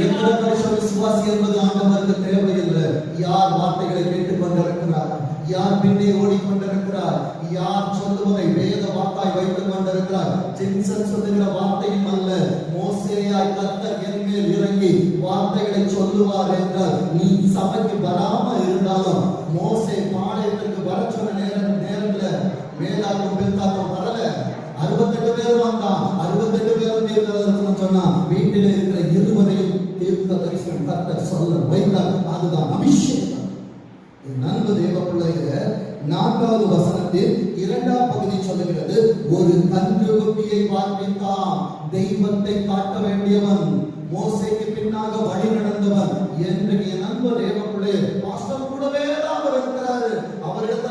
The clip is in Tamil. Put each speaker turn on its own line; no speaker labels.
எத்தனை வருஷம் விசுவாசி என்பது ஆண்டவருக்கு தேவையில்லை. யார் வார்த்தைகளை கேட்டுக் கொண்டிருக்கிறார், யார் பின்னே ஓடிக்கொண்டிருக்கிறார், யார் சொல்லுவதை வேத வாக்காய் வைத்துக் கொண்டிருக்கிறார். ஜென்சன் சொல்லுகிற வார்த்தையும் அல்ல, மோசேயாய் கர்த்தர் என் மேல் இறங்கி வார்த்தைகளை சொல்லுவார் என்றால் நீ சபைக்கு வராம இருந்தாலும் மோசே பாளையத்திற்கு வர சொன்ன நேரத்துல வேதாக்கும் பில்தாக்கும் வரல. 68 பேர் வந்தான், 68 பேரும் தீர்க்கதரிசனம் சொன்னான். வீட்டில் இருக்கிற 20ஐயும் தீர்க்கதரிசனம் கர்த்தர் சொல்ல வைத்தார். அதுதான் அபிஷேகம். நண்பு தேவ பிள்ளைய 4வது வசனத்தில் 2ஆம் பகுதி சொல்லுகிறது, ஒரு கன்றுக்குட்டியை பார்ப்பித்தான். தெய்வத்தை காட்ட வேண்டியவன், மோசேக்கு பின்னாக வழி நடந்தவன் என்று என் நண்பர் தேவ பிள்ளை பாஸ்டர் கூடவே தான் அவர் இருக்கிறாரு. அவரிடத்துல